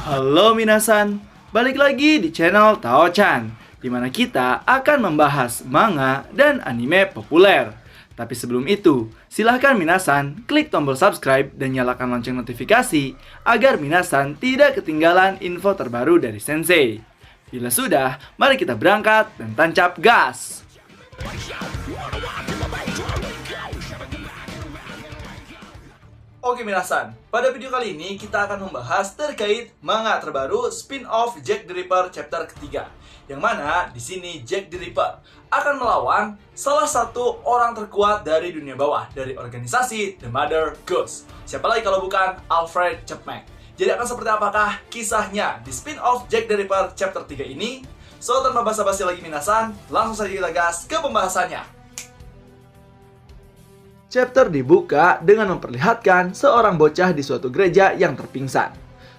Halo minasan, balik lagi di channel Tao-chan, di mana kita akan membahas manga dan anime populer. Tapi sebelum itu, silahkan minasan klik tombol subscribe dan nyalakan lonceng notifikasi agar minasan tidak ketinggalan info terbaru dari Sensei. Bila sudah, mari kita berangkat dan tancap gas! Oke minasan, pada video kali ini kita akan membahas terkait manga terbaru spin-off Jack the Ripper chapter ketiga. Yang mana di sini Jack the Ripper akan melawan salah satu orang terkuat dari dunia bawah dari organisasi The Mother Goose. Siapa lagi kalau bukan Alfred Chapman. Jadi akan seperti apakah kisahnya di spin-off Jack the Ripper chapter 3 ini? So tanpa basa-basi lagi minasan, langsung saja kita gas ke pembahasannya. Chapter dibuka dengan memperlihatkan seorang bocah di suatu gereja yang terpingsan.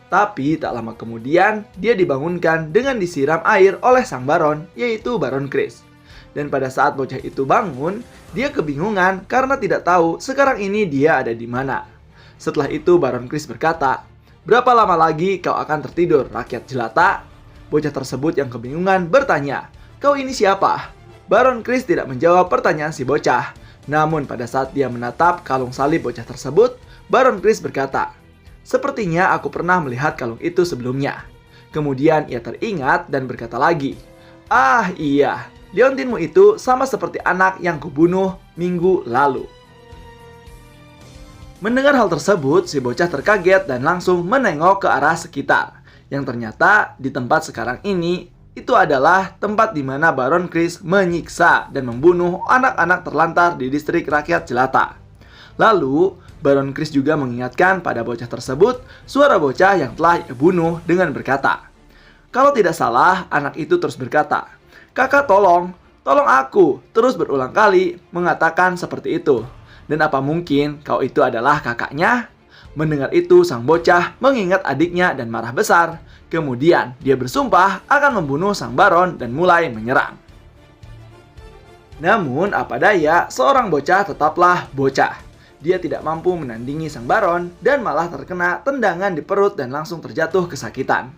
Tapi tak lama kemudian, dia dibangunkan dengan disiram air oleh sang baron, yaitu Baron Chris. Dan pada saat bocah itu bangun, dia kebingungan karena tidak tahu sekarang ini dia ada di mana. Setelah itu Baron Chris berkata, "Berapa lama lagi kau akan tertidur, rakyat jelata?" Bocah tersebut yang kebingungan bertanya, "Kau ini siapa?" Baron Chris tidak menjawab pertanyaan si bocah. Namun pada saat dia menatap kalung salib bocah tersebut, Baron Chris berkata, "Sepertinya aku pernah melihat kalung itu sebelumnya." Kemudian ia teringat dan berkata lagi, "Ah iya, liontinmu itu sama seperti anak yang kubunuh minggu lalu." Mendengar hal tersebut, si bocah terkaget dan langsung menengok ke arah sekitar. Yang ternyata di tempat sekarang ini, itu adalah tempat di mana Baron Chris menyiksa dan membunuh anak-anak terlantar di distrik rakyat jelata. Lalu, Baron Chris juga mengingatkan pada bocah tersebut suara bocah yang telah ia bunuh dengan berkata, kalau tidak salah, anak itu terus berkata, "Kakak tolong aku," terus berulang kali mengatakan seperti itu. Dan apa mungkin kau itu adalah kakaknya? Mendengar itu, sang bocah mengingat adiknya dan marah besar. Kemudian, dia bersumpah akan membunuh sang baron dan mulai menyerang. Namun, apa daya, seorang bocah tetaplah bocah. Dia tidak mampu menandingi sang baron dan malah terkena tendangan di perut dan langsung terjatuh kesakitan.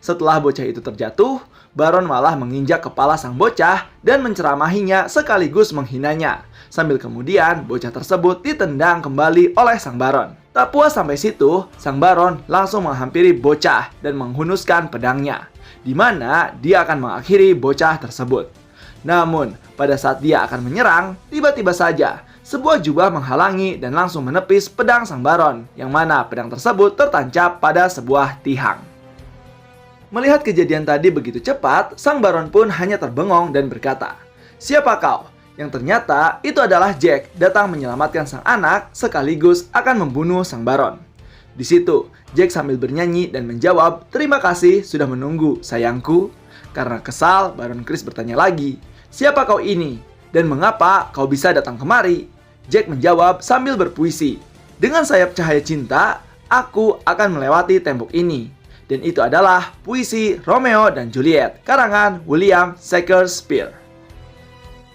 Setelah bocah itu terjatuh, baron malah menginjak kepala sang bocah dan menceramahinya sekaligus menghinanya. Sambil kemudian, bocah tersebut ditendang kembali oleh sang baron. Tak puas sampai situ, sang baron langsung menghampiri bocah dan menghunuskan pedangnya, di mana dia akan mengakhiri bocah tersebut. Namun, pada saat dia akan menyerang, tiba-tiba saja sebuah jubah menghalangi dan langsung menepis pedang sang baron, yang mana pedang tersebut tertancap pada sebuah tiang. Melihat kejadian tadi begitu cepat, sang baron pun hanya terbengong dan berkata, "Siapa kau?" Yang ternyata itu adalah Jack datang menyelamatkan sang anak sekaligus akan membunuh sang baron. Di situ, Jack sambil bernyanyi dan menjawab, "Terima kasih sudah menunggu, sayangku." Karena kesal, Baron Chris bertanya lagi, "Siapa kau ini? Dan mengapa kau bisa datang kemari?" Jack menjawab sambil berpuisi, "Dengan sayap cahaya cinta, aku akan melewati tembok ini." Dan itu adalah puisi Romeo dan Juliet, karangan William Shakespeare.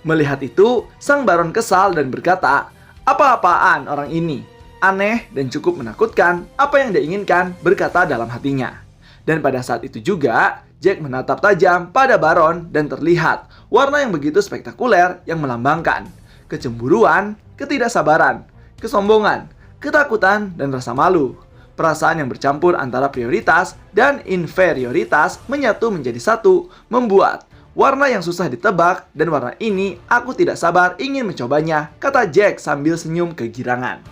Melihat itu, sang baron kesal dan berkata, "Apa-apaan orang ini? Aneh dan cukup menakutkan, apa yang dia inginkan," berkata dalam hatinya. Dan pada saat itu juga, Jack menatap tajam pada baron dan terlihat warna yang begitu spektakuler yang melambangkan kecemburuan, ketidaksabaran, kesombongan, ketakutan, dan rasa malu. Perasaan yang bercampur antara prioritas dan inferioritas menyatu menjadi satu, membuat warna yang susah ditebak, dan warna ini aku tidak sabar ingin mencobanya, kata Jack sambil senyum kegirangan.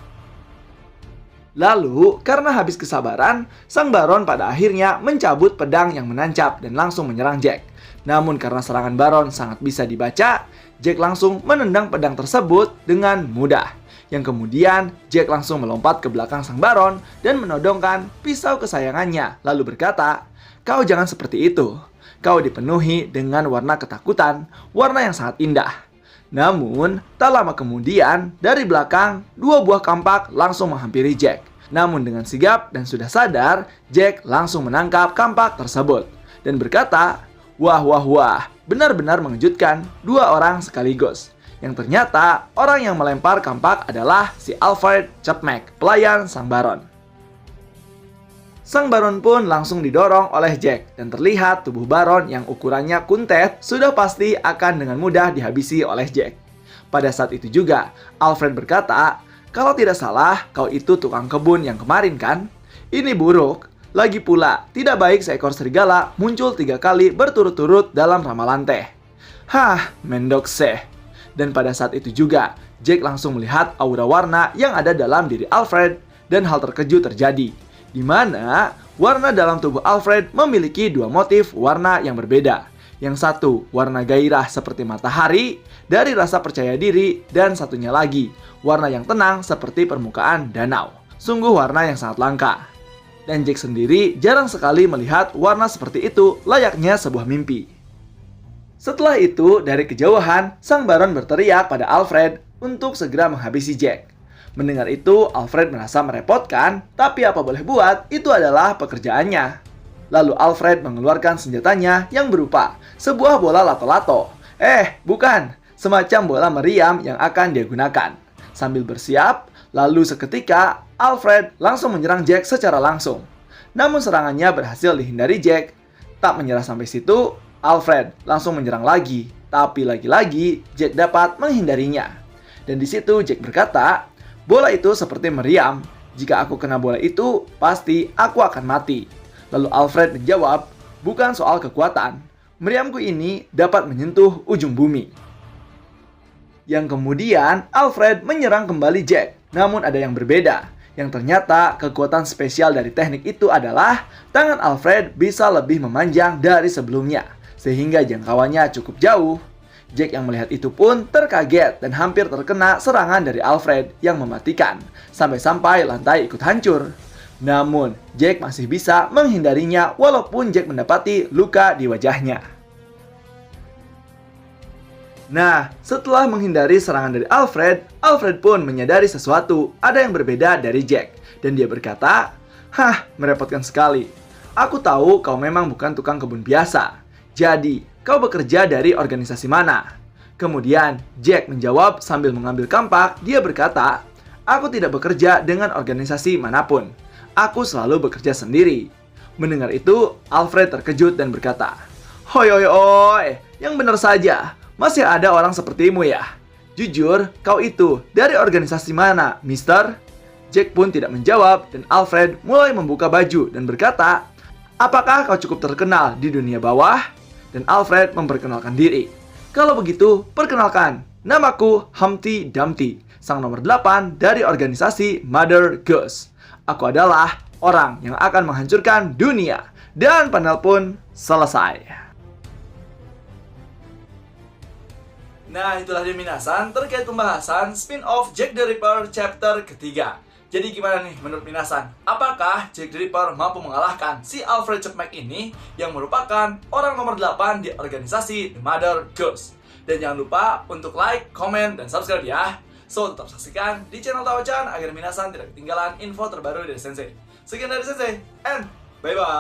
Lalu, karena habis kesabaran, sang baron pada akhirnya mencabut pedang yang menancap dan langsung menyerang Jack. Namun karena serangan baron sangat bisa dibaca, Jack langsung menendang pedang tersebut dengan mudah. Yang kemudian, Jack langsung melompat ke belakang sang baron dan menodongkan pisau kesayangannya, lalu berkata, "Kau jangan seperti itu. Kau dipenuhi dengan warna ketakutan, warna yang sangat indah." Namun, tak lama kemudian, dari belakang, dua buah kampak langsung menghampiri Jack. Namun dengan sigap dan sudah sadar, Jack langsung menangkap kampak tersebut dan berkata, "Wah, wah, wah, benar-benar mengejutkan, dua orang sekaligus." Yang ternyata, orang yang melempar kampak adalah si Alfred Chapman, pelayan sang baron. Sang Baron pun langsung didorong oleh Jack dan terlihat tubuh Baron yang ukurannya kuntet sudah pasti akan dengan mudah dihabisi oleh Jack. Pada saat itu juga, Alfred berkata, "Kalau tidak salah, kau itu tukang kebun yang kemarin kan? Ini buruk. Lagi pula, tidak baik seekor serigala muncul 3 kali berturut-turut dalam ramalan teh." Hah, mendokse. Dan pada saat itu juga, Jack langsung melihat aura warna yang ada dalam diri Alfred dan hal terkejut terjadi, di mana warna dalam tubuh Alfred memiliki 2 motif warna yang berbeda. Yang satu, warna gairah seperti matahari, dari rasa percaya diri, dan satunya lagi, warna yang tenang seperti permukaan danau. Sungguh warna yang sangat langka. Dan Jack sendiri jarang sekali melihat warna seperti itu layaknya sebuah mimpi. Setelah itu, dari kejauhan, Sang Baron berteriak pada Alfred untuk segera menghabisi Jack. Mendengar itu, Alfred merasa merepotkan, tapi apa boleh buat, itu adalah pekerjaannya. Lalu Alfred mengeluarkan senjatanya yang berupa sebuah bola lato-lato. Bukan, semacam bola meriam yang akan dia gunakan. Sambil bersiap, lalu seketika Alfred langsung menyerang Jack secara langsung. Namun serangannya berhasil dihindari Jack. Tak menyerah sampai situ, Alfred langsung menyerang lagi. Tapi lagi-lagi Jack dapat menghindarinya. Dan di situ Jack berkata, "Bola itu seperti meriam. Jika aku kena bola itu, pasti aku akan mati." Lalu Alfred menjawab, "Bukan soal kekuatan. Meriamku ini dapat menyentuh ujung bumi." Yang kemudian Alfred menyerang kembali Jack. Namun ada yang berbeda. Yang ternyata kekuatan spesial dari teknik itu adalah tangan Alfred bisa lebih memanjang dari sebelumnya, sehingga jangkauannya cukup jauh. Jack yang melihat itu pun terkaget dan hampir terkena serangan dari Alfred yang mematikan, sampai-sampai lantai ikut hancur. Namun, Jack masih bisa menghindarinya walaupun Jack mendapati luka di wajahnya. Nah, setelah menghindari serangan dari Alfred, Alfred pun menyadari sesuatu ada yang berbeda dari Jack. Dan dia berkata, "Hah, merepotkan sekali. Aku tahu kau memang bukan tukang kebun biasa. Jadi, kau bekerja dari organisasi mana?" Kemudian, Jack menjawab sambil mengambil kampak, dia berkata, "Aku tidak bekerja dengan organisasi manapun. Aku selalu bekerja sendiri." Mendengar itu, Alfred terkejut dan berkata, "Hoi, yang benar saja. Masih ada orang sepertimu ya? Jujur, kau itu dari organisasi mana, Mister?" Jack pun tidak menjawab dan Alfred mulai membuka baju dan berkata, "Apakah kau cukup terkenal di dunia bawah?" Dan Alfred memperkenalkan diri. "Kalau begitu, perkenalkan, namaku Humpty Dumpty, sang nomor 8 dari organisasi Mother Goose. Aku adalah orang yang akan menghancurkan dunia." Dan panel pun selesai. Nah, itulah dia minasan terkait pembahasan spin-off Jack the Ripper chapter ketiga. Jadi gimana nih menurut minasan? Apakah Jack the Ripper mampu mengalahkan si Alfred Chapman ini yang merupakan orang nomor 8 di organisasi The Mother Goose? Dan jangan lupa untuk like, comment, dan subscribe ya. So, tetap saksikan di channel Tawa-chan agar minasan tidak ketinggalan info terbaru dari Sensei. Sekian dari Sensei, and bye-bye!